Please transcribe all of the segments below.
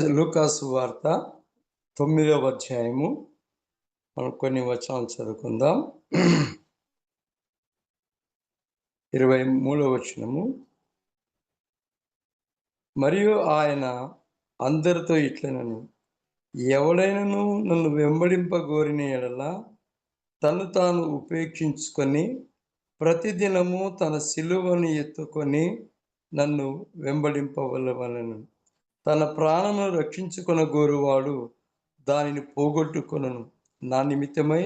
లూకాసు వార్త 9వ అధ్యాయము మనం కొన్ని వచనాలు చదువుకుందాం. 23వ వచనము. మరియు ఆయన అందరితో ఇట్లనెను, ఎవడైనను నన్ను వెంబడింపగోరిన యెడల తన్ను తాను ఉపేక్షించుకొని ప్రతిదినము తన సిలువను ఎత్తుకొని నన్ను వెంబడింపవలెను. తన ప్రాణమును రక్షించుకొనగోరువాడు దానిని పోగొట్టుకొనును. నా నిమిత్తమై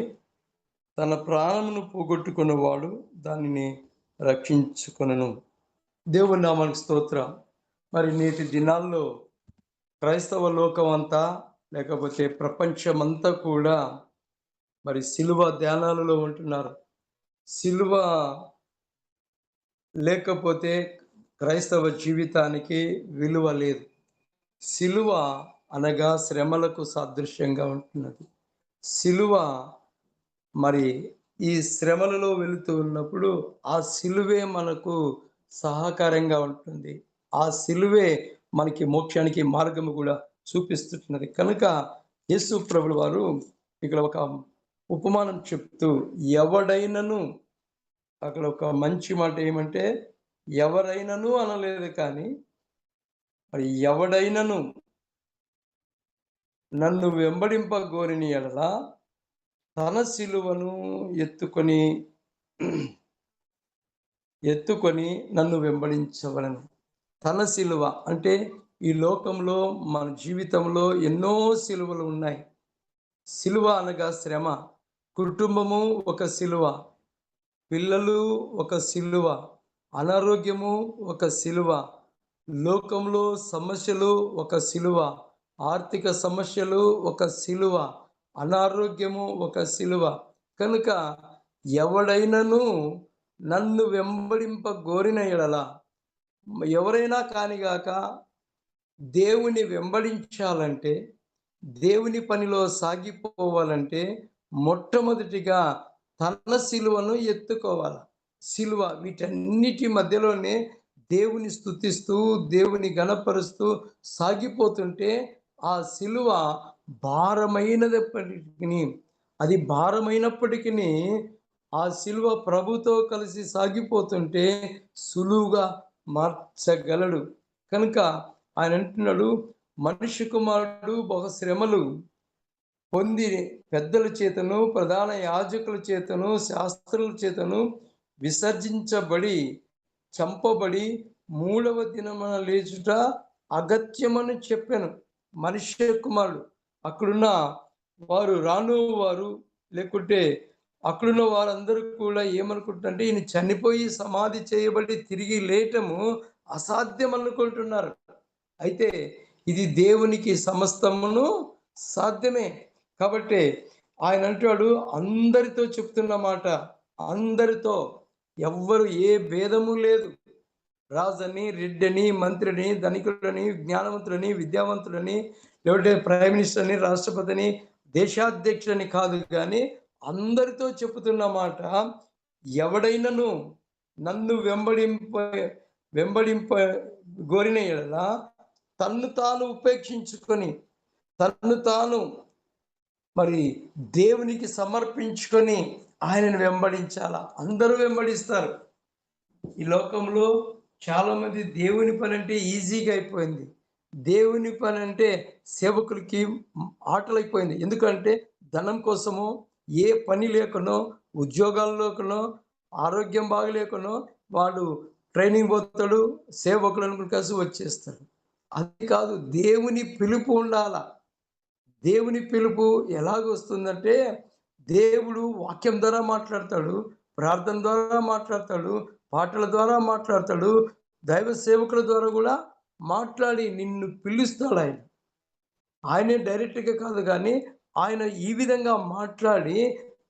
తన ప్రాణమును పోగొట్టుకున్నవాడు దానిని రక్షించుకొనును. దేవుని నామానికి స్తోత్రం. మరి నేటి దినాల్లో క్రైస్తవ లోకం అంతా, లేకపోతే ప్రపంచమంతా కూడా మరి సిలువ ధ్యానాలలో ఉంటున్నారు. సిలువ లేకపోతే క్రైస్తవ జీవితానికి విలువ లేదు. సిలువ అనగా శ్రమలకు సాదృశ్యంగా ఉంటున్నది. సిలువ మరి ఈ శ్రమలలో వెళుతూ ఉన్నప్పుడు ఆ సిలువే మనకు సహకారంగా ఉంటుంది. ఆ సిలువే మనకి మోక్షానికి మార్గము కూడా చూపిస్తున్నది. కనుక యేసు ప్రభువు వారు ఇక్కడ ఒక ఉపమానం చెప్తూ, ఎవడైనను, అక్కడ ఒక మంచి మాట ఏమంటే ఎవరైనను అనలేదు, కానీ మరి ఎవడైనను నన్ను వెంబడింపగోరిన యెడల తన సిలువను ఎత్తుకొని నన్ను వెంబడించవలెను. తన సిలువ అంటే ఈ లోకంలో మన జీవితంలో ఎన్నో సిలువలు ఉన్నాయి. సిలువ అనగా శ్రమ. కుటుంబము ఒక సిలువ, పిల్లలు ఒక సిలువ, అనారోగ్యము ఒక సిలువ, లోకంలో సమస్యలు ఒక సిలువ, ఆర్థిక సమస్యలు ఒక సిలువ, అనారోగ్యము ఒక సిలువ. కనుక ఎవడైనను నన్ను వెంబడింపగోరిన యెడల, ఎవరైనా కానిగాక దేవుని వెంబడించాలంటే, దేవుని పనిలో సాగిపోవాలంటే మొట్టమొదటిగా తన సిలువను ఎత్తుకోవాలి. సిలువ వీటన్నిటి మధ్యలోనే దేవుని స్తుతిస్తూ, దేవుని ఘనపరుస్తూ సాగిపోతుంటే ఆ సిలువ భారమైనప్పటికీ ఆ సిలువ ప్రభుతో కలిసి సాగిపోతుంటే సులువుగా మార్చగలడు. కనుక ఆయన అంటున్నాడు, మనిషి కుమారుడు బహు శ్రమలు పొంది పెద్దల చేతను, ప్రధాన యాజకుల చేతను, శాస్త్రుల చేతను విసర్జించబడి, చంపబడి 3వ దినమున లేచుట అగత్యమని చెప్పాను. మనిషి కుమారుడు, అక్కడున్న వారు, రాను వారు, లేకుంటే అక్కడున్న వారందరూ కూడా ఏమనుకుంటారంటే ఈయన చనిపోయి సమాధి చేయబడి తిరిగి లేయటము అసాధ్యం అనుకుంటున్నారు. అయితే ఇది దేవునికి సమస్తమును సాధ్యమే. కాబట్టి ఆయన అంటాడు, అందరితో చెప్తున్న మాట, అందరితో, ఎవ్వరు ఏ భేదము లేదు. రాజని, రెడ్డిని, మంత్రిని, ధనికుడని, జ్ఞానవంతుడని, విద్యావంతుడని, లేకపోతే ప్రైమ్ మినిస్టర్ అని, రాష్ట్రపతిని, దేశాధ్యక్షుడని కాదు, కానీ అందరితో చెబుతున్న మాట, ఎవడైనను నన్ను వెంబడింప గోరిన యెడల తన్ను తాను ఉపేక్షించుకొని, తన్ను తాను మరి దేవునికి సమర్పించుకొని ఆయనను వెంబడించాల. అందరూ వెంబడిస్తారు. ఈ లోకంలో చాలా మంది దేవుని పని అంటే ఈజీగా అయిపోయింది. దేవుని పని అంటే సేవకులకి ఆటలైపోయింది. ఎందుకంటే ధనం కోసమో, ఏ పని లేకనో, ఉద్యోగాల్లోకనో, ఆరోగ్యం బాగలేకనో వాడు ట్రైనింగ్ పోతాడు, సేవకులను కలిసి వచ్చేస్తాడు. అది కాదు, దేవుని పిలుపు ఉండాల. దేవుని పిలుపు ఎలాగొస్తుందంటే, దేవుడు వాక్యం ద్వారా మాట్లాడతాడు, ప్రార్థన ద్వారా మాట్లాడతాడు, పాటల ద్వారా మాట్లాడతాడు, దైవ సేవకుల ద్వారా కూడా మాట్లాడి నిన్ను పిలుస్తాడు ఆయన. ఆయనే డైరెక్ట్‌గా కాదు, కానీ ఆయన ఈ విధంగా మాట్లాడి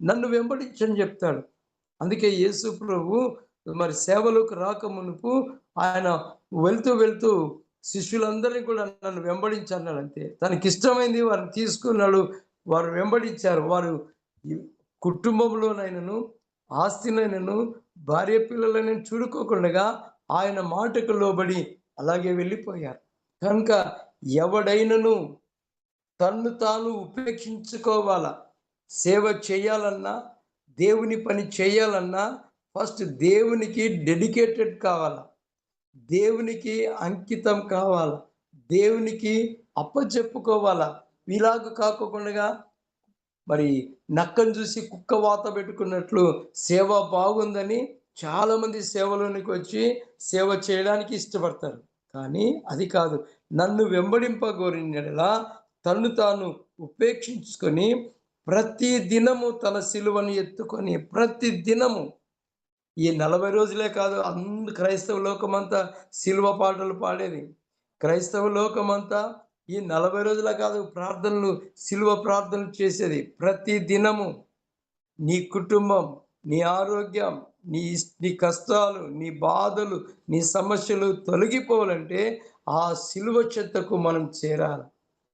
నన్ను వెంబడించని చెప్తాడు. అందుకే యేసు ప్రభు మరి సేవలోకి రాకమునుపు ఆయన వెళ్తూ శిష్యులందరినీ కూడా నన్ను వెంబడించన్నాడు. అంతే, తనకిష్టమైంది వారిని తీసుకున్నాడు, వారు వెంబడించారు. వారు కుటుంబంలోనైనను, ఆస్తినైనను, భార్య పిల్లలైనా చూడుకోకుండా ఆయన మాటకు లోబడి అలాగే వెళ్ళిపోయారు. కనుక ఎవడైనను తన్ను తాను ఉపేక్షించుకోవాలా. సేవ చేయాలన్నా, దేవుని పని చేయాలన్నా ఫస్ట్ దేవునికి డెడికేటెడ్ కావాలా. దేవునికి అంకితం కావాలా. దేవునికి అప్పచెప్పుకోవాలా. ఇలాగ కాకోకుండగా మరి నక్కను చూసి కుక్క వాత పెట్టుకున్నట్లు సేవ బాగుందని చాలామంది సేవలోనికి వచ్చి సేవ చేయడానికి ఇష్టపడతారు. కానీ అది కాదు. నన్ను వెంబడింపగోరిన యెడల తన్ను తాను ఉపేక్షించుకొని ప్రతి దినము తన సిలువను ఎత్తుకొని ప్రతి దినము ఈ 40 రోజులే కాదు, క్రైస్తవ లోకమంతా సిలువ పాటలు పాడేది. క్రైస్తవ లోకమంతా ఈ 40 రోజులే కాదు, ప్రార్థనలు, సిలువ ప్రార్థనలు చేసేది. ప్రతి దినము నీ కుటుంబం, నీ ఆరోగ్యం, నీ కష్టాలు, నీ బాధలు, నీ సమస్యలు తొలగిపోవాలంటే ఆ సిలువ చెంతకు మనం చేరాలి.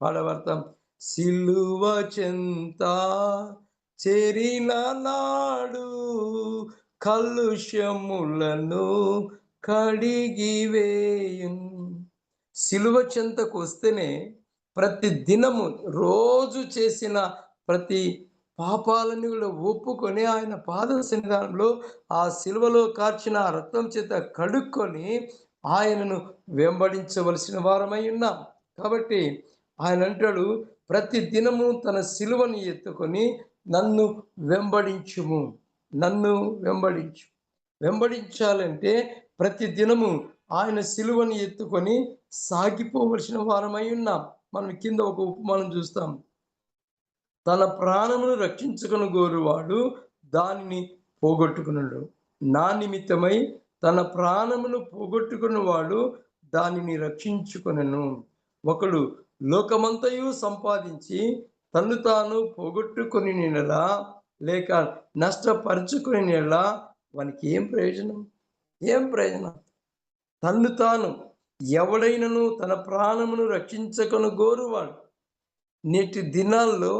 పాడబడతాం, సిలువ చెంత చేరిన నాడు కలుష్యములను కడిగివేయున్. సిలువ చెంతకు వస్తేనే ప్రతి దినము రోజు చేసిన ప్రతి పాపాలను కూడా ఒప్పుకొని ఆయన పాద సన్నిధానంలో ఆ సిలువలో కార్చిన ఆ రక్తం చేత కడుక్కొని ఆయనను వెంబడించవలసిన వారమై ఉన్నాం. కాబట్టి ఆయన అంటాడు, ప్రతి దినము తన సిలువను ఎత్తుకొని నన్ను వెంబడించుము, నన్ను వెంబడించు. వెంబడించాలంటే ప్రతి దినము ఆయన సిలువను ఎత్తుకొని సాగిపోవలసిన వారమై ఉన్నాం. మనం కింద ఒక ఉపమానం చూస్తాం. తన ప్రాణమును రక్షించుకుని గోరువాడు దానిని పోగొట్టుకున్నాడు. నా నిమిత్తమై తన ప్రాణమును పోగొట్టుకున్నవాడు దానిని రక్షించుకొనెను. ఒకడు లోకమంతయు సంపాదించి తన్ను తాను పోగొట్టుకొని నెలా లేక నష్టపరుచుకుని నెలా వానికి ఏం ప్రయోజనం? ఏం ప్రయోజనం? తన్ను తాను ఎవడైనను తన ప్రాణమును రక్షించుకొని గోరువాడు. నేటి దినాల్లో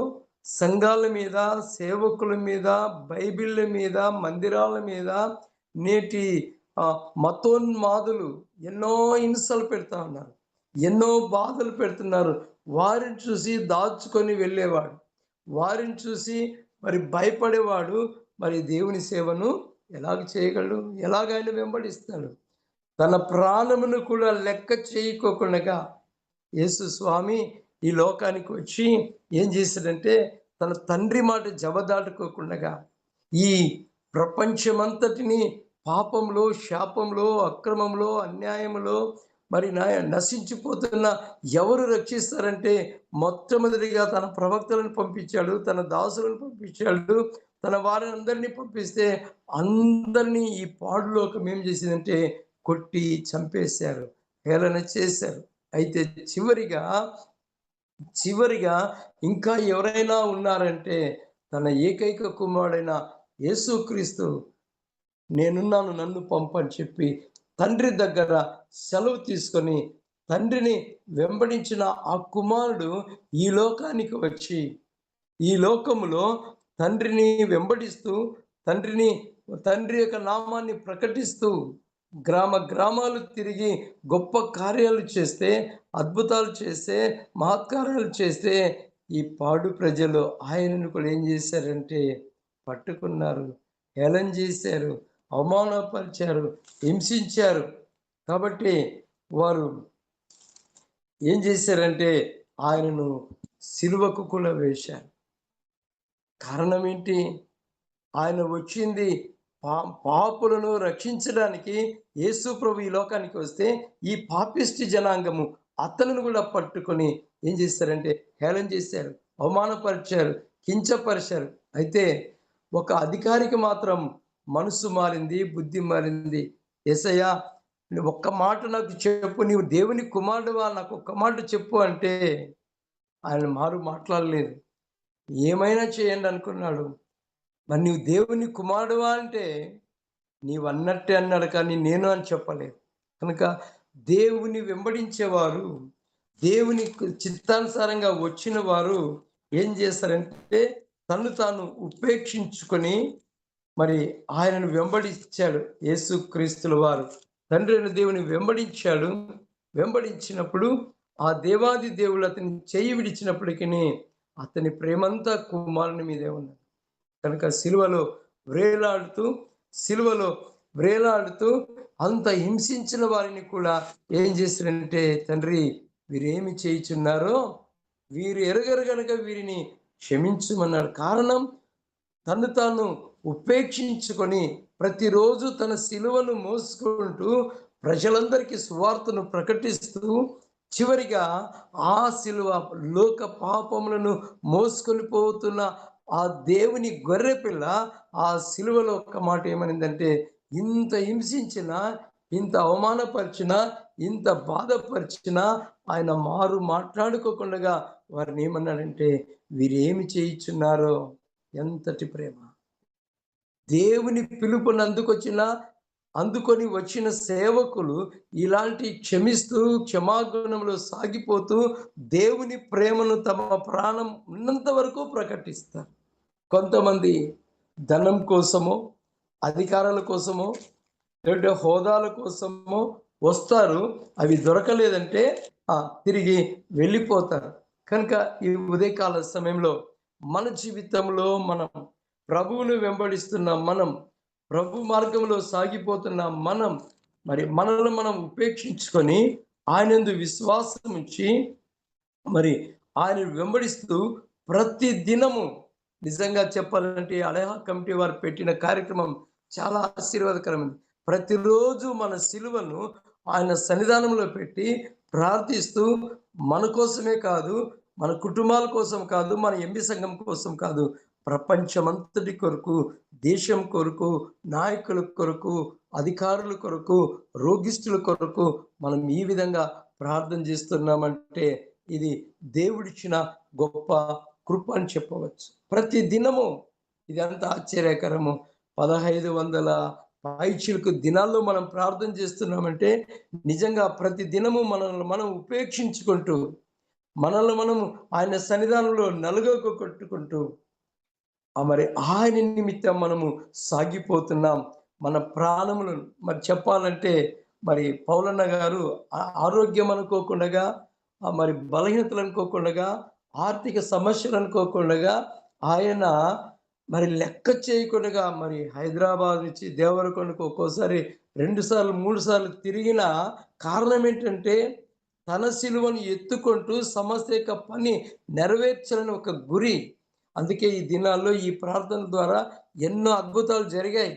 సంఘాల మీద, సేవకుల మీద, బైబిళ్ళ మీద, మందిరాల మీద నేటి మతోన్మాదులు ఎన్నో హింసలు పెడతా ఉన్నారు, ఎన్నో బాధలు పెడుతున్నారు. వారిని చూసి దాచుకొని వెళ్ళేవాడు, వారిని చూసి మరి భయపడేవాడు మరి దేవుని సేవను ఎలాగ చేయగలడు? ఎలాగైనా వెంబడిస్తాడు? తన ప్రాణమును కూడా లెక్క చేయకోకుండా యేసు స్వామి ఈ లోకానికి వచ్చి ఏం చేశాడంటే తన తండ్రి మాట జవదాటుకోకుండా ఈ ప్రపంచమంతటిని పాపంలో, శాపంలో, అక్రమంలో, అన్యాయంలో మరి నశించిపోతున్న ఎవరు రక్షిస్తారంటే మొట్టమొదటిగా తన ప్రవక్తలను పంపించాడు, తన దాసులను పంపించాడు, తన వారిని అందరినీ పంపిస్తే అందరినీ ఈ పాడులోకం ఏం చేసిందంటే కొట్టి చంపేశారు, హేళన చేశారు. అయితే చివరిగా ఇంకా ఎవరైనా ఉన్నారంటే తన ఏకైక కుమారుడైన యేసుక్రీస్తు, నేనున్నాను నన్ను పంపని చెప్పి తండ్రి దగ్గర సెలవు తీసుకొని తండ్రిని వెంబడించిన ఆ కుమారుడు ఈ లోకానికి వచ్చి ఈ లోకములో తండ్రిని వెంబడిస్తూ తండ్రి యొక్క నామాన్ని ప్రకటిస్తూ గ్రామాలు తిరిగి గొప్ప కార్యాలు చేస్తే, అద్భుతాలు చేస్తే, మహత్కార్యాలు చేస్తే ఈ పాడు ప్రజలు ఆయనను కూడా ఏం చేశారంటే పట్టుకున్నారు, హేళన చేశారు, అవమానపరిచారు, హింసించారు. కాబట్టి వారు ఏం చేశారంటే ఆయనను సిలువకు కూడా వేశారు. కారణం ఏంటి? ఆయన వచ్చింది పాపులను రక్షించడానికి. యేసు ప్రభు ఈ లోకానికి వస్తే ఈ పాపిష్టి జనాంగము అతను కూడా పట్టుకొని ఏం చేశారంటే హేళన చేశారు, అవమానపరిచారు, కించపరిచారు. అయితే ఒక అధికారికి మాత్రం మనసు మారింది, బుద్ధి మారింది. యేసయ్యా, ఒక్క మాట నాకు చెప్పు, నీవు దేవుని కుమారుడువా, నాకు ఒక్క మాట చెప్పు అంటే ఆయన మాట్లాడలేదు. ఏమైనా చేయండి అనుకున్నాడు. మరి నీవు దేవుని కుమారుడువా అంటే నీవన్నట్టే అన్నాడు, కానీ నేను అని చెప్పలేదు. కనుక దేవుని వెంబడించేవారు, దేవుని చిత్తానుసారంగా వచ్చిన వారు ఏం చేస్తారంటే తను తాను ఉపేక్షించుకొని మరి ఆయనను వెంబడించాడు. యేసుక్రీస్తుల వారు తండ్రి అయిన దేవుని వెంబడించాడు. వెంబడించినప్పుడు ఆ దేవాది దేవుడు అతని చెయ్యి విడిచినప్పటికీ అతని ప్రేమంతా కుమారుని మీదే ఉన్నది. కనుక వేలాడుతూ సిలువలో వ్రేలాడుతూ అంత హింసించిన వారిని కూడా ఏం చేశారంటే, తండ్రి వీరేమి చేయుచున్నారో వీరు ఎరగరు గనుక వీరిని క్షమించుమన్నాడు. కారణం, తను తాను ఉపేక్షించుకొని ప్రతిరోజు తన సిలువను మోసుకుంటూ ప్రజలందరికీ సువార్తను ప్రకటిస్తూ చివరిగా ఆ సిలువ లోక పాపములను మోసుకొని పోతున్న ఆ దేవుని గొర్రెపిల్ల ఆ సిలువలో ఒక్క మాట ఏమనిందంటే, ఇంత హింసించినా, ఇంత అవమానపరిచినా, ఇంత బాధపరిచినా ఆయన మాట్లాడుకోకుండా వారిని ఏమన్నాడంటే, వీరేమి చేయుచున్నారో. ఎంతటి ప్రేమ! దేవుని పిలుపుని అందుకొని వచ్చిన సేవకులు ఇలాంటి క్షమిస్తూ క్షమాగుణంలో సాగిపోతూ దేవుని ప్రేమను తమ ప్రాణం ఉన్నంత వరకు ప్రకటిస్తారు. కొంతమంది ధనం కోసమో, అధికారాల కోసమో, లేదంటే హోదాల కోసమో వస్తారు. అవి దొరకలేదంటే తిరిగి వెళ్ళిపోతారు. కనుక ఈ ఉదయకాల సమయంలో మన జీవితంలో మనం ప్రభువును వెంబడిస్తున్న మనం, ప్రభు మార్గంలో సాగిపోతున్న మనం, మరి మనల్ని మనం ఉపేక్షించుకొని ఆయనందు విశ్వాసం ఉంచి మరి ఆయన వెంబడిస్తూ ప్రతి దినము, నిజంగా చెప్పాలంటే అలహా కమిటీ వారు పెట్టిన కార్యక్రమం చాలా ఆశీర్వాదకరమైనది. ప్రతిరోజు మన సిలువను ఆయన సన్నిధానంలో పెట్టి ప్రార్థిస్తూ మన కోసమే కాదు, మన కుటుంబాల కోసం కాదు, మన ఎంబీ సంఘం కోసం కాదు, ప్రపంచమంతటి కొరకు, దేశం కొరకు, నాయకుల కొరకు, అధికారుల కొరకు, రోగిష్ఠుల కొరకు మనం ఈ విధంగా ప్రార్థన చేస్తున్నామంటే ఇది దేవుడిచ్చిన గొప్ప కృప అని చెప్పవచ్చు. ప్రతి దినము ఇదంతా ఆశ్చర్యకరము. 1500 పైచిలుకు దినాల్లో మనం ప్రార్థన చేస్తున్నామంటే నిజంగా ప్రతి దినము మనల్ని మనం ఉపేక్షించుకుంటూ, మనల్ని మనము ఆయన సన్నిధానంలో నలుగొట్టుకుంటూ మరి ఆయన నిమిత్తం మనము సాగిపోతున్నాం. మన ప్రాణములను మరి చెప్పాలంటే మరి పౌలన్న గారు ఆరోగ్యం అనుకోకుండా, మరి బలహీనతలు అనుకోకుండా, ఆర్థిక సమస్యలు అనుకోకుండా ఆయన మరి లెక్క చేయకుండా మరి హైదరాబాద్ నుంచి దేవరకొండకు ఒక్కోసారి 2 సార్లు 3 సార్లు తిరిగిన కారణం ఏంటంటే, తన సిలువను ఎత్తుకుంటూ సమస్య యొక్క పని నెరవేర్చాలని ఒక గురి. అందుకే ఈ దినాల్లో ఈ ప్రార్థన ద్వారా ఎన్నో అద్భుతాలు జరిగాయి,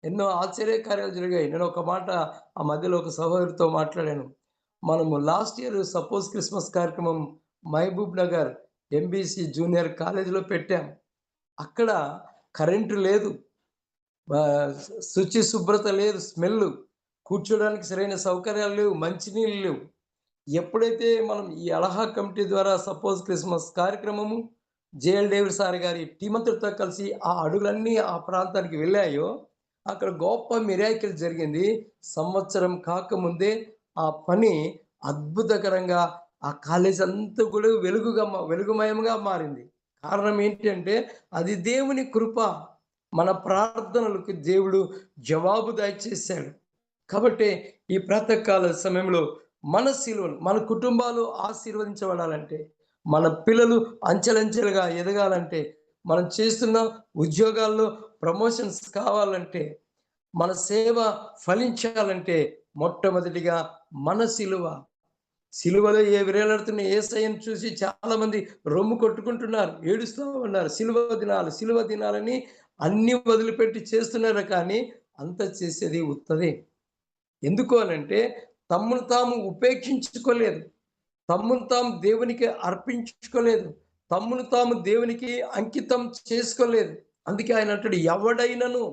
ఎన్నో ఆశ్చర్యకార్యాలు జరిగాయి. నేను ఒక మాట ఆ మధ్యలో ఒక సహోదరితో మాట్లాడాను. మనము లాస్ట్ ఇయర్ క్రిస్మస్ కార్యక్రమం మహబూబ్ నగర్ ఎంబీసీ జూనియర్ కాలేజీలో పెట్టాం. అక్కడ కరెంటు లేదు, శుచి శుభ్రత లేదు, స్మెల్, కూర్చోడానికి సరైన సౌకర్యాలు లేవు, మంచినీళ్ళు లేవు. ఎప్పుడైతే మనం ఈ అలహా కమిటీ ద్వారా క్రిస్మస్ కార్యక్రమము జేఎల్ డేవిడ్ సార్ గారి టీమ్ అంతటితో కలిసి ఆ అడుగులన్నీ ఆ ప్రాంతానికి వెళ్ళాయో అక్కడ గొప్ప మిరాకిల్ జరిగింది. సంవత్సరం కాకముందే ఆ పని అద్భుతకరంగా ఆ కాలేజ్ అంతా కూడా వెలుగుమయంగా మారింది. కారణం ఏంటంటే అది దేవుని కృప. మన ప్రార్థనలకు దేవుడు జవాబు దయచేశాడు. కాబట్టి ఈ ప్రాతకాల సమయంలో మన సిలువలు, మన కుటుంబాలు ఆశీర్వదించబడాలంటే, మన పిల్లలు అంచెలంచెలుగా ఎదగాలంటే, మనం చేస్తున్న ఉద్యోగాల్లో ప్రమోషన్స్ కావాలంటే, మన సేవ ఫలించాలంటే మొట్టమొదటిగా మన సిలువలో వేలాడుతున్న యేసయ్యను చూసి చాలా మంది రొమ్ము కొట్టుకుంటున్నారు, ఏడుస్తూ ఉన్నారు. సిలువ దినాలని అన్ని వదిలిపెట్టి చేస్తున్నారు. కానీ అంత చేసేది ఉత్తదే. ఎందుకు అనంటే తమ్మును తాము ఉపేక్షించుకోలేదు, తమ్మును తాము దేవునికి అర్పించుకోలేదు, తమ్మును తాము దేవునికి అంకితం చేసుకోలేదు. అందుకే ఆయన అంటాడు ఎవడైనను,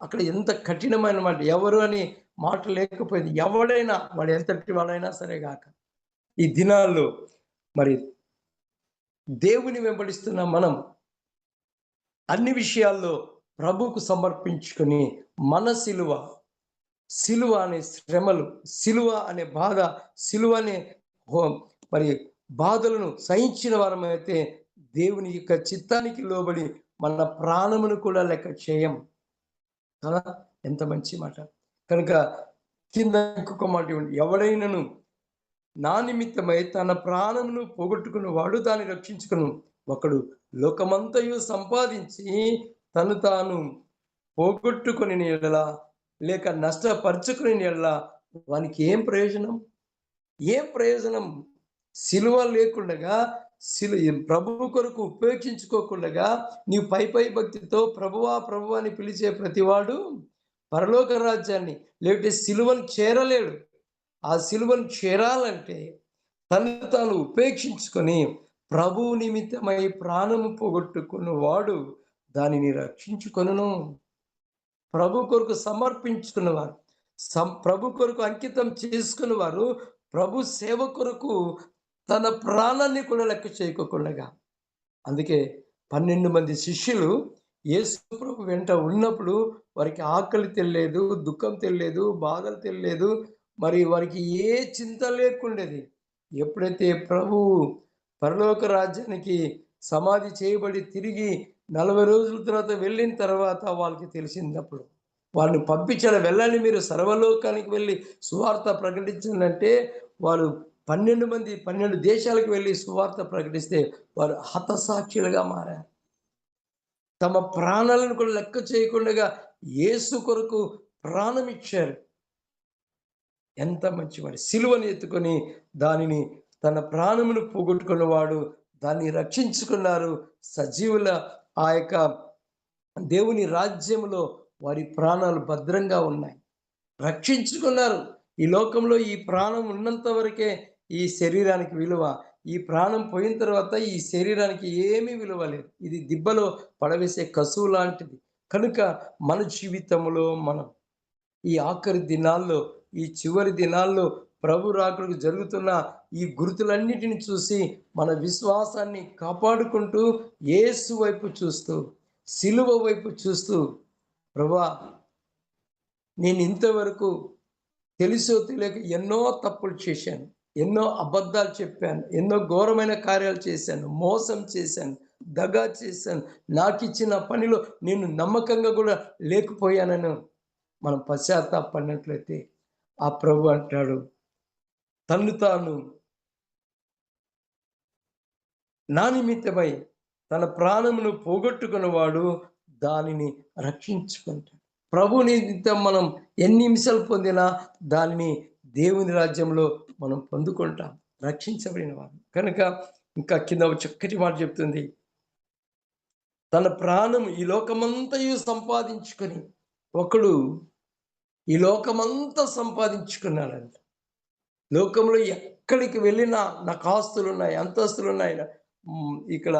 అక్కడ ఎంత కఠినమైన మాట, ఎవరు అని మాట లేకపోయింది. ఎవడైనా, వాడు ఎంతటి వాడైనా సరే గాక, ఈ దినాల్లో మరి దేవుని వెంబడిస్తున్న మనం అన్ని విషయాల్లో ప్రభువుకు సమర్పించుకొని మన సిలువ అనే శ్రమలు, సిలువ అనే బాధ, సిలువ అనే మరి బాధలను సహించిన వారమైతే దేవుని యొక్క చిత్తానికి లోబడి మన ప్రాణమును కూడా లెక్క చేయం కదా. ఎంత మంచి మాట. కనుక కింద ఇంకొక మాట, ఎవడైనను నా నిమిత్తమై తన ప్రాణమును పోగొట్టుకున్నవాడు దాన్ని రక్షించుకును. ఒకడు లోకమంతయు సంపాదించి తను తాను పోగొట్టుకొని ఎడల లేక నష్టపరుచుకుని ఎడల వానికి ఏం ప్రయోజనం? ఏం ప్రయోజనం? సిలువ లేకుండగా ప్రభువు కొరకు ఉపేక్షించుకోకుండగా నీవు పై భక్తితో ప్రభువా ప్రభువా అని పిలిచే ప్రతివాడు పరలోక రాజ్యాన్ని లేకపోతే సిలువను చేరలేడు. ఆ సిలువను చేరాలంటే తను తాను ఉపేక్షించుకొని ప్రభువు నిమిత్తమై ప్రాణము పోగొట్టుకున్న వాడు దానిని రక్షించుకొనును. ప్రభు కొరకు సమర్పించుకున్నవారు, ప్రభు కొరకు అంకితం చేసుకున్నవారు ప్రభు సేవ కొరకు తన ప్రాణాన్ని కూడా లెక్క చేయకోకుండా, అందుకే 12 మంది శిష్యులు యేసు ప్రభు వెంట ఉన్నప్పుడు వారికి ఆకలి తెలియలేదు, దుఃఖం తెలియలేదు, బాధలు తెలియలేదు, మరి వారికి ఏ చింత లేకుండేది. ఎప్పుడైతే ప్రభువు పరలోక రాజ్యానికి సమాధి చేయబడి తిరిగి 40 రోజుల తర్వాత వెళ్ళిన తర్వాత వాళ్ళకి తెలిసిందప్పుడు వాళ్ళని పంపించాలి, వెళ్ళండి మీరు సర్వలోకానికి వెళ్ళి సువార్త ప్రకటించాలంటే వారు 12 మంది 12 దేశాలకు వెళ్ళి సువార్త ప్రకటిస్తే వారు హతసాక్షులుగా మారారు. తమ ప్రాణాలను కూడా లెక్క చేయకుండా యేసు కొరకు ప్రాణం ఇచ్చారు. ఎంత మంచివాడు! సిలువను ఎత్తుకొని దానిని తన ప్రాణమును పోగొట్టుకున్నవాడు దాన్ని రక్షించుకున్నారు. సజీవుల ఆ యొక్క దేవుని రాజ్యంలో వారి ప్రాణాలు భద్రంగా ఉన్నాయి, రక్షించుకున్నారు. ఈ లోకంలో ఈ ప్రాణం ఉన్నంత వరకే ఈ శరీరానికి విలువ. ఈ ప్రాణం పోయిన తర్వాత ఈ శరీరానికి ఏమీ విలువ లేదు. ఇది దిబ్బలో పడవేసే కసువు లాంటిది. కనుక మన జీవితంలో మనం ఈ ఆఖరి దినాల్లో, ఈ చివరి దినాల్లో ప్రభు రాకడకు జరుగుతున్న ఈ గుర్తులన్నిటిని చూసి మన విశ్వాసాన్ని కాపాడుకుంటూ యేసు వైపు చూస్తూ, సిలువ వైపు చూస్తూ, ప్రభువా నేను ఇంతవరకు తెలుసో తెలియక ఎన్నో తప్పులు చేశాను, ఎన్నో అబద్ధాలు చెప్పాను, ఎన్నో ఘోరమైన కార్యాలు చేశాను, మోసం చేశాను, దగా చేశాను, నాకు ఇచ్చిన పనిలో నేను నమ్మకంగా కూడా లేకపోయానని మనం పశ్చాత్తాపడినట్లయితే ఆ ప్రభు అంటాడు, తన్ను తాను నా నిమిత్తమై తన ప్రాణమును పోగొట్టుకున్నవాడు దానిని రక్షించుకుంటాడు. ప్రభు నిమిత్తం మనం ఎన్ని హింసలు పొందినా దానిని దేవుని రాజ్యంలో మనం పొందుకుంటాం, రక్షించబడిన వారు. కనుక ఇంకా కింద చక్కటి మాట చెప్తుంది, తన ప్రాణం ఈ లోకమంతయు సంపాదించుకొని, ఒకడు ఈ లోకమంతా సంపాదించుకున్నాడంట. లోకంలో ఎక్కడికి వెళ్ళినా నాకు ఆస్తులు ఉన్నాయి, అంతస్తులు ఉన్నాయి. ఇక్కడ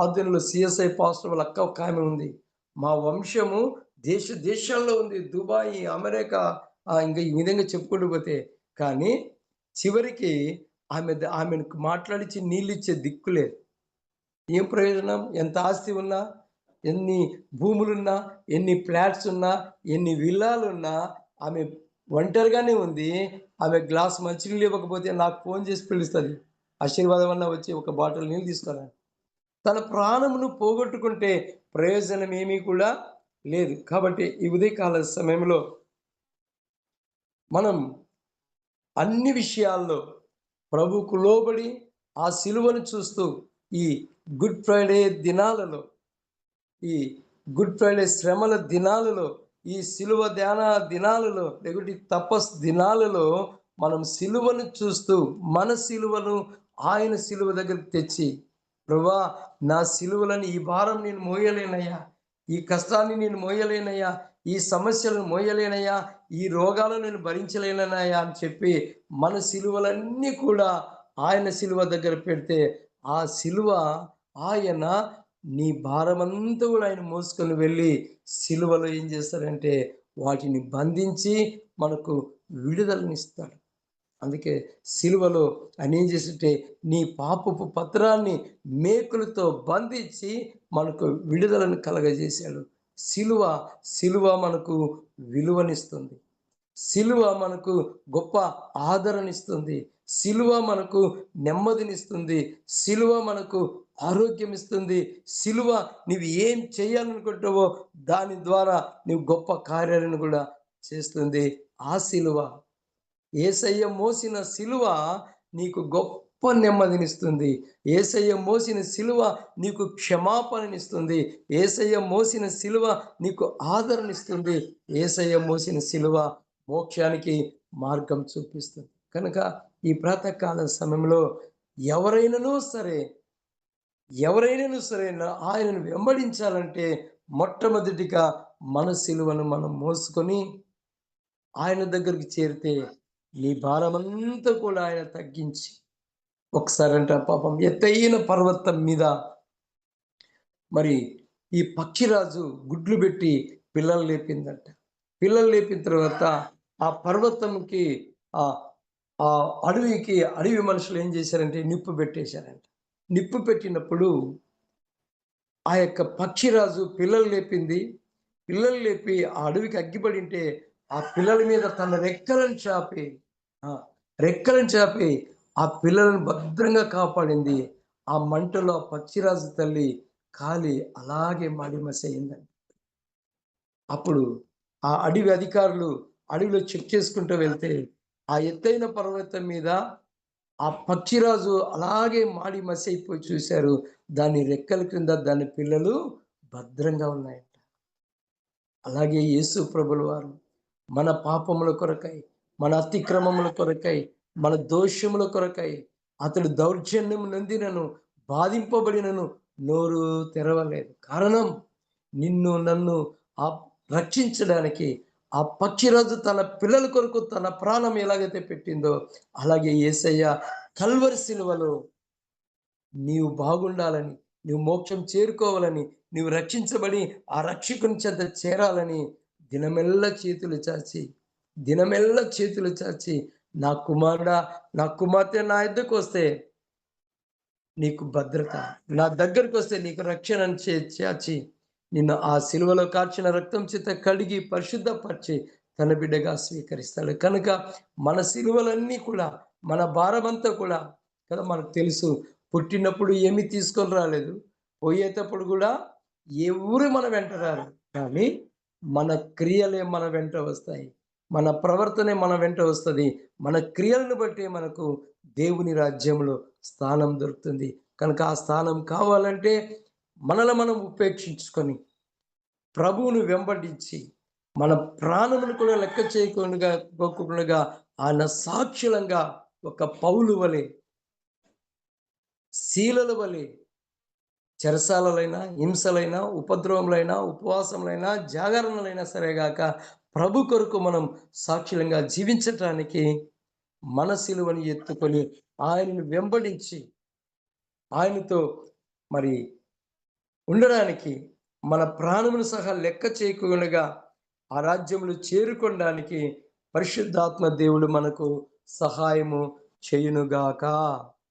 ఆదిలో సిఎస్ఐ పాస్టర్ వాళ్ళ అక్క ఒక ఆమె ఉంది, మా వంశము దేశాల్లో ఉంది, దుబాయ్, అమెరికా, ఇంకా ఈ విధంగా చెప్పుకుంటూ పోతే, కానీ చివరికి ఆమెను మాట్లాడించి నీళ్ళు ఇచ్చే దిక్కు లేదు. ఏం ప్రయోజనం? ఎంత ఆస్తి ఉన్నా, ఎన్ని భూములున్నా, ఎన్ని ఫ్లాట్స్ ఉన్నా, ఎన్ని విల్లాలున్నా ఆమె ఒంటరిగానే ఉంది. ఆమె గ్లాస్ మంచినీళ్ళు ఇవ్వకపోతే నాకు ఫోన్ చేసి పిలుస్తుంది, ఆశీర్వాదం అన్నా వచ్చి ఒక బాటిల్ నీళ్ళు తీసుకురా. తన ప్రాణమును పోగొట్టుకుంటే ప్రయోజనం ఏమీ కూడా లేదు. కాబట్టి ఈ ఉదయకాల సమయంలో మనం అన్ని విషయాల్లో ప్రభువుకు లోబడి ఆ సిలువను చూస్తూ ఈ గుడ్ ఫ్రైడే దినాలలో, ఈ గుడ్ ఫ్రైడే శ్రమల దినాలలో, ఈ సిలువ ధ్యాన దినాలలో, లేకుంటే తపస్ దినాలలో మనం సిలువను చూస్తూ మన సిలువను ఆయన సిలువ దగ్గరికి తెచ్చి, ప్రభువా నా సిలువలని ఈ భారం నేను మోయలేనయ్యా, ఈ కష్టాన్ని నేను మోయలేనయ్యా, ఈ సమస్యలను మోయలేనయ్యా, ఈ రోగాలను నేను భరించలేనయ్యా అని చెప్పి మన సిలువలన్నీ కూడా ఆయన సిలువ దగ్గర పెడితే ఆ సిలువ ఆయన నీ భారమంతా కూడా ఆయన మోసుకొని వెళ్ళి సిలువలో ఏం చేస్తారంటే వాటిని బంధించి మనకు విడుదలనిస్తాడు. అందుకే సిలువలో ఆయన ఏం చేస్తుంటే నీ పాపపు పత్రాన్ని మేకులతో బంధించి మనకు విడుదలను కలగజేశాడు. సిలువ మనకు విలువనిస్తుంది, సిలువ మనకు గొప్ప ఆదరణిస్తుంది, సిలువ మనకు నెమ్మదినిస్తుంది, సిలువ మనకు ఆరోగ్యం ఇస్తుంది, సిలువ నువ్వు ఏం చేయాలనుకుంటావో దాని ద్వారా నువ్వు గొప్ప కార్యాలను కూడా చేస్తుంది. ఆ సిలువ, యేసయ్య మోసిన సిలువ నీకు గొప్ప నెమ్మదినిస్తుంది. యేసయ్య మోసిన సిలువ నీకు క్షమాపణనిస్తుంది. యేసయ్య మోసిన సిలువ నీకు ఆదరణిస్తుంది. యేసయ్య మోసిన సిలువ మోక్షానికి మార్గం చూపిస్తుంది. కనుక ఈ ప్రాతకాల సమయంలో ఎవరైనాను సరే ఆయనను వెంబడించాలంటే మొట్టమొదటిగా మన సిలువను మనం మోసుకొని ఆయన దగ్గరికి చేరితే నీ భారమంతా కూడా ఆయన తగ్గించి ఒకసారంట పాపం ఎత్తైన పర్వతం మీద మరి ఈ పక్షిరాజు గుడ్లు పెట్టి పిల్లలు లేపిందంట. పిల్లలు లేపిన తర్వాత ఆ పర్వతంకి ఆ ఆ అడవి మనుషులు ఏం చేశారంటే నిప్పు పెట్టేశారంట. నిప్పు పెట్టినప్పుడు ఆ యొక్క పక్షిరాజు పిల్లలు లేపింది. పిల్లలు లేపి ఆ అడవికి అగ్గిపడింటే ఆ పిల్లల మీద తన రెక్కలను చాపి ఆ పిల్లలను భద్రంగా కాపాడింది. ఆ మంటలో ఆ పక్షిరాజు తల్లి కాలి అలాగే మడిమసయిందండి. అప్పుడు ఆ అడవి అధికారులు అడవిలో చెక్ చేసుకుంటూ వెళ్తే ఆ ఎత్తైన పర్వతం మీద ఆ పక్షిరాజు అలాగే మాడి మసి అయిపోయి చూశారు. దాని రెక్కల క్రింద దాని పిల్లలు భద్రంగా ఉన్నాయంట. అలాగే యేసు ప్రభుల వారు మన పాపముల కొరకై, మన అతిక్రమముల కొరకై, మన దోషముల కొరకై అతడు దౌర్జన్యం నొందినను, బాధింపబడినను నోరు తెరవలేదు. కారణం నిన్ను నన్ను రక్షించడానికి ఆ పక్షిరాజు తన పిల్లల కొరకు తన ప్రాణం ఎలాగైతే పెట్టిందో అలాగే యేసయ్య కల్వరి సిలువలో నీవు బాగుండాలని, నీవు మోక్షం చేరుకోవాలని, నీవు రక్షించబడి ఆ రక్షకుని చెంత చేరాలని దినమెల్లా చేతులు చాచి నా కుమారుడా, నా కుమార్తె నా యొద్దకు వస్తే నీకు భద్రత, నా దగ్గరకు వస్తే నీకు రక్షణ చాచి నిన్ను ఆ సిలువలో కార్చిన రక్తం చేత కడిగి పరిశుద్ధపరిచి తన బిడ్డగా స్వీకరిస్తాడు. కనుక మన సిలువలన్నీ కూడా, మన భారమంతా కూడా కదా మనకు తెలుసు. పుట్టినప్పుడు ఏమీ తీసుకొని రాలేదు, పోయేటప్పుడు కూడా ఎవరు మన వెంట రారు. కానీ మన క్రియలే మన వెంట వస్తాయి, మన ప్రవర్తనే మన వెంట వస్తుంది. మన క్రియలను బట్టి మనకు దేవుని రాజ్యంలో స్థానం దొరుకుతుంది. కనుక ఆ స్థానం కావాలంటే మనల్ని మనం ఉపేక్షించుకొని ప్రభువును వెంబడించి మన ప్రాణమును కూడా లెక్క చేయకుండా ఆయన సాక్షులంగా ఒక పౌలు వలె, శీలల వలె చెరసాలలైనా, హింసలైనా, ఉపద్రవములైనా, ఉపవాసములైనా, జాగరణలైనా సరేగాక ప్రభు కొరకు మనం సాక్షులంగా జీవించటానికి మన సిలువను ఎత్తుకొని ఆయనను వెంబడించి ఆయనతో మరి ఉండడానికి మన ప్రాణమును సహా లెక్క చేయకుండా ఆ రాజ్యములు చేరుకోవడానికి పరిశుద్ధాత్మ దేవుడు మనకు సహాయము చేయునుగాక.